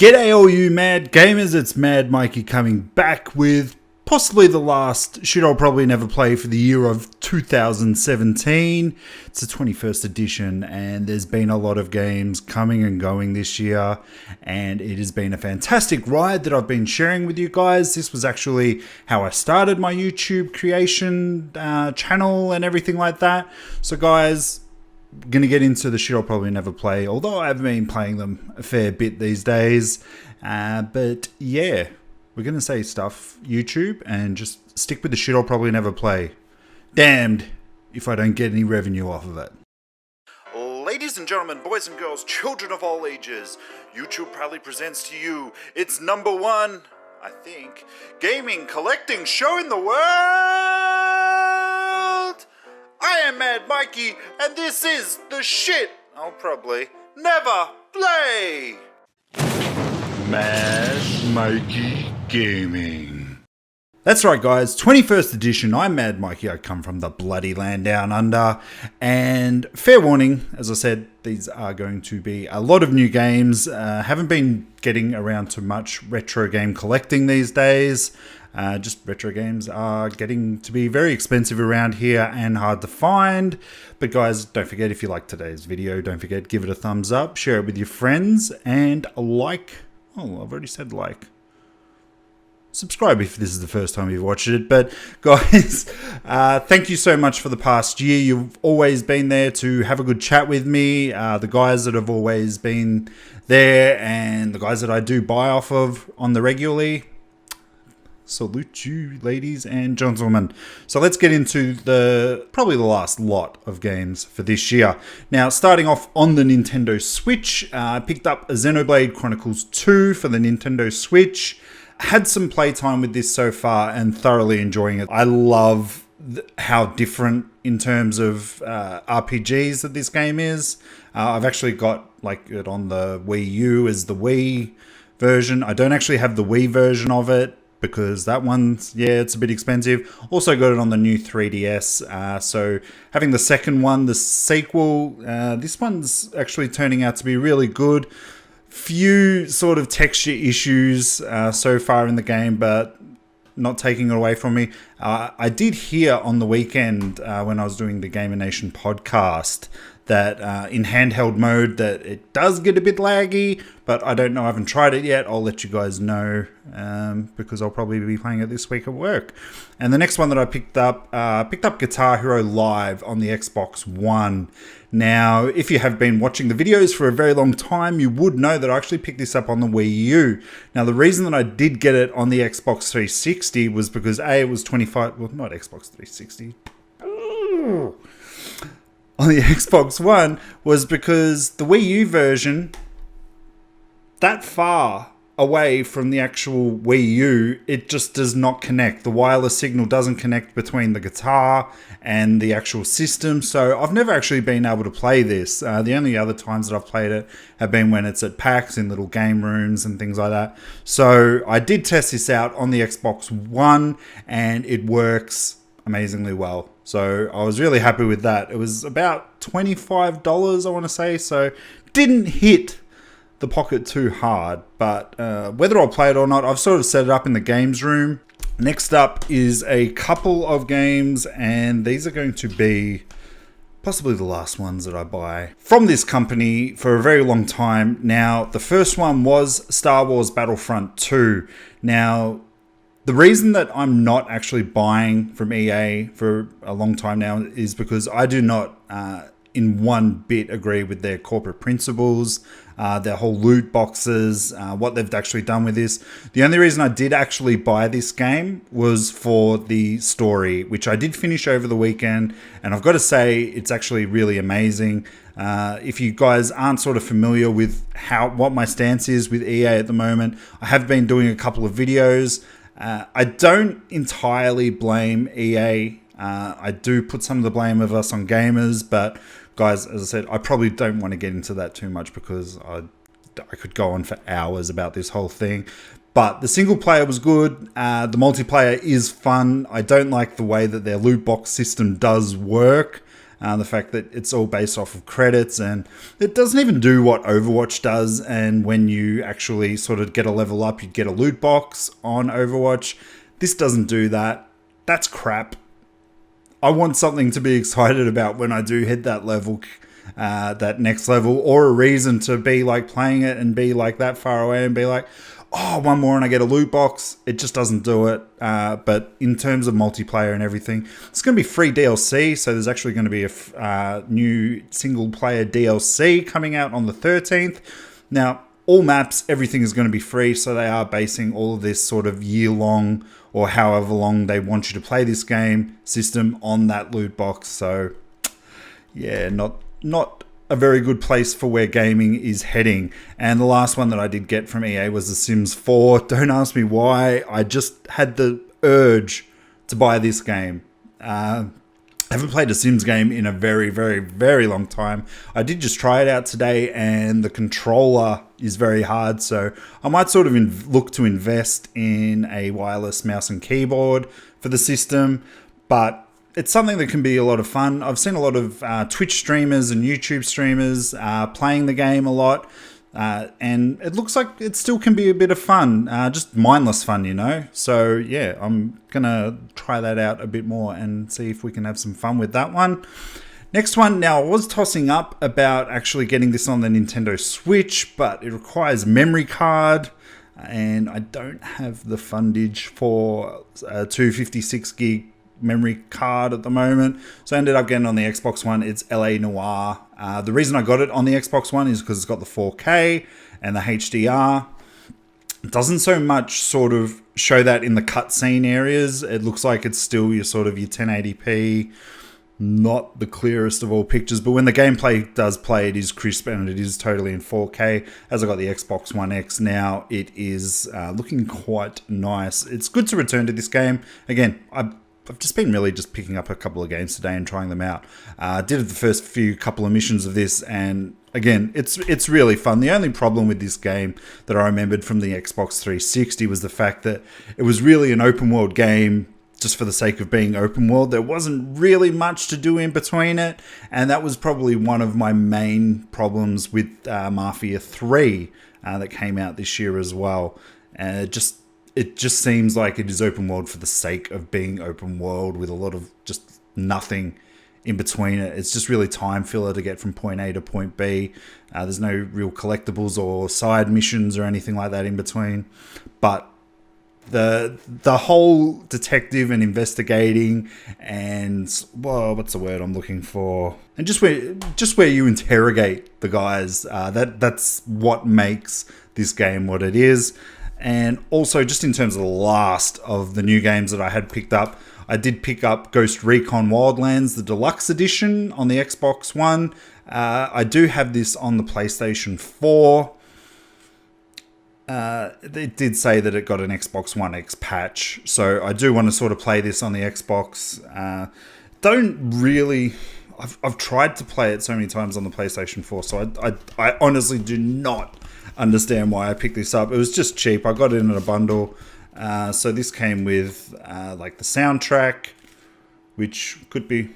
G'day all you mad gamers, it's Mad Mikey coming back with possibly the last shit I'll probably never play for the year of 2017. It's the 21st edition and there's been a lot of games coming and going this year and it has been a fantastic ride that I've been sharing with you guys. This was actually how I started my YouTube creation channel and everything like that. So guys, going to get into the shit I'll probably never play, although I've been playing them a fair bit these days. But yeah, we're going to say stuff YouTube and just stick with the shit I'll probably never play. Damned if I don't get any revenue off of it. Ladies and gentlemen, boys and girls, children of all ages, YouTube proudly presents to you its number one, I think, gaming collecting show in the world. I am Mad Mikey, and this is the shit I'll probably never play. Mad Mikey Gaming. That's right guys, 21st edition, I'm Mad Mikey, I come from the bloody land down under, and fair warning, as I said, these are going to be a lot of new games. Haven't been getting around to much retro game collecting these days. Just retro games are getting to be very expensive around here and hard to find. But guys, don't forget, if you like today's video, don't forget, give it a thumbs up, share it with your friends, and like. Oh, I've already said like. Subscribe if this is the first time you've watched it. But guys, thank you so much for the past year. You've always been there to have a good chat with me. The guys that have always been there and the guys that I do buy off of on the regularly. Salute you, ladies and gentlemen. So let's get into probably the last lot of games for this year. Now, starting off on the Nintendo Switch, I picked up Xenoblade Chronicles 2 for the Nintendo Switch. Had some playtime with this so far and thoroughly enjoying it. I love how different in terms of RPGs that this game is. I've actually got like it on the Wii U as the Wii version. I don't actually have the Wii version of it, because that one's, yeah, it's a bit expensive. Also got it on the new 3DS. So having the second one, the sequel, this one's actually turning out to be really good. Few sort of texture issues so far in the game, but not taking it away from me. I did hear on the weekend when I was doing the Gamer Nation podcast that in handheld mode that it does get a bit laggy, but I don't know, I haven't tried it yet. I'll let you guys know because I'll probably be playing it this week at work. And the next one that I picked up Guitar Hero Live on the Xbox One. Now, if you have been watching the videos for a very long time, you would know that I actually picked this up on the Wii U. Now, the reason that I did get it on the Xbox 360 was because A, it was 25, well, not Xbox 360. Ooh. On the Xbox One was because the Wii U version, that far away from the actual Wii U, it just does not connect. The wireless signal doesn't connect between the guitar and the actual system. So I've never actually been able to play this. The only other times that I've played it have been when it's at PAX in little game rooms and things like that. So I did test this out on the Xbox One and it works amazingly well. So I was really happy with that. It was about $25, I want to say, so didn't hit the pocket too hard, but whether I'll play it or not, I've sort of set it up in the games room. Next up is a couple of games, and these are going to be possibly the last ones that I buy from this company for a very long time. Now, the first one was Star Wars Battlefront 2. Now, the reason that I'm not actually buying from EA for a long time now is because I do not in one bit agree with their corporate principles, their whole loot boxes, what they've actually done with this. The only reason I did actually buy this game was for the story, which I did finish over the weekend, and I've got to say it's actually really amazing. If you guys aren't sort of familiar with what my stance is with EA at the moment, I have been doing a couple of videos. I don't entirely blame EA. I do put some of the blame of us on gamers, but guys, as I said, I probably don't want to get into that too much because I could go on for hours about this whole thing. But the single player was good. The multiplayer is fun. I don't like the way that their loot box system does work. The fact that it's all based off of credits, and it doesn't even do what Overwatch does. And when you actually sort of get a level up, you get a loot box on Overwatch. This doesn't do that. That's crap. I want something to be excited about when I do hit that level, that next level, or a reason to be like playing it and be like that far away and be like, oh, one more and I get a loot box. It just doesn't do it. But in terms of multiplayer and everything, it's going to be free DLC. So there's actually going to be a new single player DLC coming out on the 13th. Now, all maps, everything is going to be free. So they are basing all of this sort of year-long or however long they want you to play this game system on that loot box. So yeah, not a very good place for where gaming is heading. And the last one that I did get from EA was The Sims 4. Don't ask me why. I just had the urge to buy this game. I haven't played a Sims game in a very, very, very long time. I did just try it out today, and the controller is very hard. So I might sort of look to invest in a wireless mouse and keyboard for the system. But it's something that can be a lot of fun. I've seen a lot of Twitch streamers and YouTube streamers playing the game a lot. And it looks like it still can be a bit of fun, just mindless fun, you know. So yeah, I'm going to try that out a bit more and see if we can have some fun with that one. Next one, now I was tossing up about actually getting this on the Nintendo Switch, but it requires memory card. And I don't have the fundage for a 256 gig memory card at the moment, so I ended up getting on the Xbox One. It's LA Noire. The reason I got it on the Xbox One is because it's got the 4K and the HDR. It doesn't so much sort of show that in the cutscene areas. It looks like it's still your sort of your 1080p, not the clearest of all pictures, but when the gameplay does play, it is crisp and it is totally in 4K. As I got the Xbox One X now, it is looking quite nice. It's good to return to this game. Again, I've just been really just picking up a couple of games today and trying them out. Did the first couple of missions of this, and again, it's really fun. The only problem with this game that I remembered from the Xbox 360 was the fact that it was really an open world game just for the sake of being open world. There wasn't really much to do in between it, and that was probably one of my main problems with Mafia 3 that came out this year as well. And it just seems like it is open world for the sake of being open world with a lot of just nothing in between it. It's just really time filler to get from point A to point B. There's no real collectibles or side missions or anything like that in between. But the whole detective and investigating and, well, what's the word I'm looking for? And just where you interrogate the guys, that's what makes this game what it is. And also, just in terms of the last of the new games that I had picked up, I did pick up Ghost Recon Wildlands, the deluxe edition on the Xbox One. I do have this on the PlayStation 4. It did say that it got an Xbox One X patch, so I do want to sort of play this on the Xbox. I've tried to play it so many times on the PlayStation 4, so I honestly do not understand why I picked this up. It was just cheap. I got it in a bundle. So this came with like the soundtrack, which could be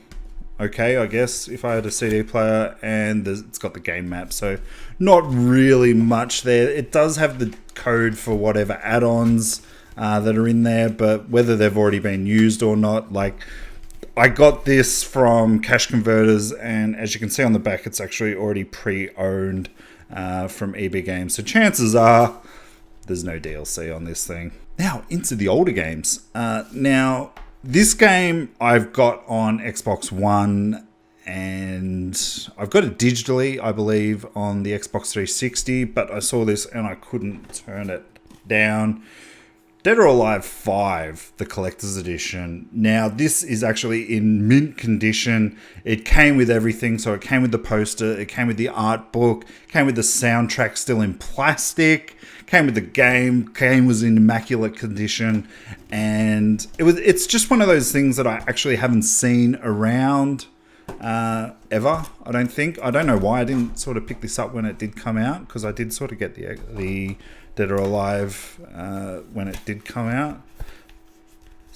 okay, I guess, if I had a CD player, and it's got the game map. So not really much there. It does have the code for whatever add-ons that are in there, but whether they've already been used or not, like, I got this from Cash Converters, and as you can see on the back, it's actually already pre-owned from EB Games. So chances are there's no DLC on this thing. Now, into the older games. Now, this game I've got on Xbox One, and I've got it digitally, I believe, on the Xbox 360, but I saw this and I couldn't turn it down. Dead or Alive 5, the collector's edition. Now, this is actually in mint condition. It came with everything. So it came with the poster, it came with the art book, came with the soundtrack still in plastic, came with the game, was in immaculate condition. And it's just one of those things that I actually haven't seen around ever, I don't think. I don't know why I didn't sort of pick this up when it did come out, because I did sort of get the Dead or Alive when it did come out.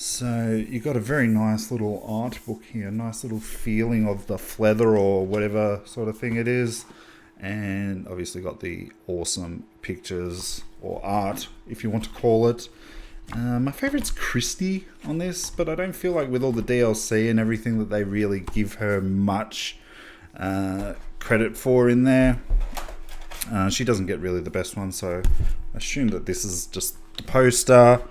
So you got a very nice little art book here, nice little feeling of the leather or whatever sort of thing it is, and obviously got the awesome pictures or art, if you want to call it. My favourite's Christy on this, but I don't feel like with all the DLC and everything that they really give her much credit for in there. She doesn't get really the best one, so I assume that this is just the poster.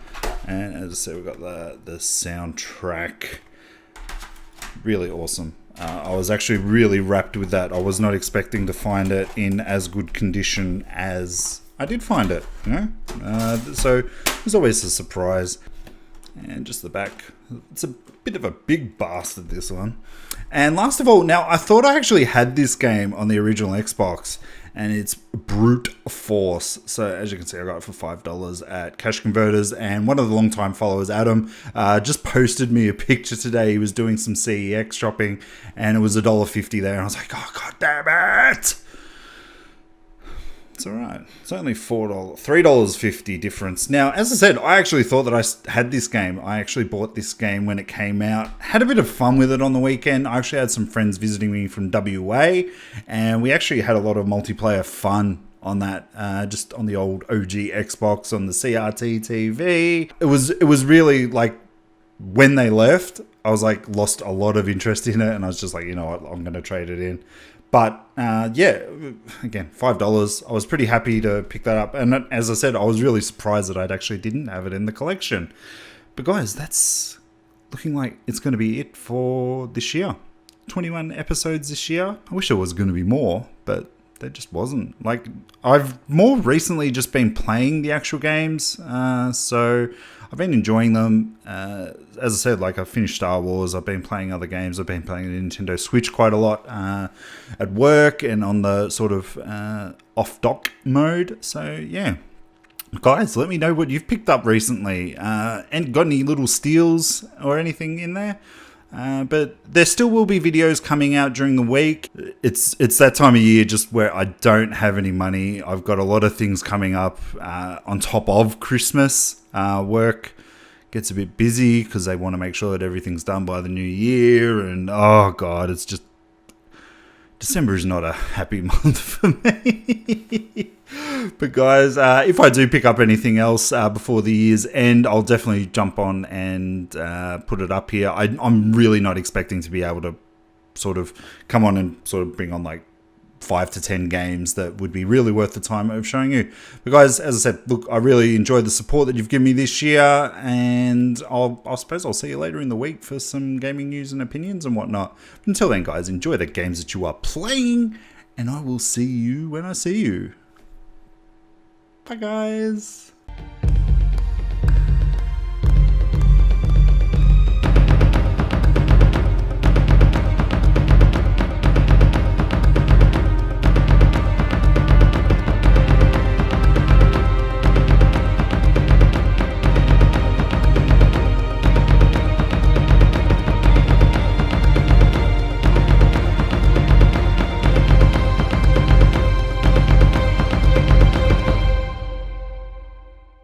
And as I said, we've got the soundtrack. Really awesome. I was actually really wrapped with that. I was not expecting to find it in as good condition as I did find it, you know? So it was always a surprise. And just the back. It's a bit of a big bastard, this one. And last of all, now I thought I actually had this game on the original Xbox, and it's Brute Force. So as you can see, I got it for $5 at Cash Converters, and one of the long-time followers, Adam, just posted me a picture today. He was doing some CEX shopping, and it was $1.50 there, and I was like, oh, god damn it! It's alright. It's only $3.50 difference. Now, as I said, I actually thought that I had this game. I actually bought this game when it came out. Had a bit of fun with it on the weekend. I actually had some friends visiting me from WA, and we actually had a lot of multiplayer fun on that, just on the old OG Xbox, on the CRT TV. It was really like, when they left, I was like, lost a lot of interest in it, and I was just like, you know what, I'm going to trade it in. But yeah, again, $5. I was pretty happy to pick that up. And as I said, I was really surprised that I actually didn't have it in the collection. But guys, that's looking like it's going to be it for this year. 21 episodes this year. I wish there was going to be more, but there just wasn't. Like, I've more recently just been playing the actual games. So I've been enjoying them. As I said, like, I've finished Star Wars. I've been playing other games. I've been playing the Nintendo Switch quite a lot at work and on the sort of off-dock mode. So, yeah. Guys, let me know what you've picked up recently. And got any little steals or anything in there? But there still will be videos coming out during the week. It's that time of year just where I don't have any money. I've got a lot of things coming up on top of Christmas. Work gets a bit busy because they want to make sure that everything's done by the new year. And oh god, it's just... December is not a happy month for me. But guys, if I do pick up anything else before the year's end, I'll definitely jump on and put it up here. I'm really not expecting to be able to sort of come on and sort of bring on like 5 to 10 games that would be really worth the time of showing you. But guys, as I said, look, I really enjoyed the support that you've given me this year, and I suppose I'll see you later in the week for some gaming news and opinions and whatnot. But until then, guys, enjoy the games that you are playing, and I will see you when I see you. Bye, guys.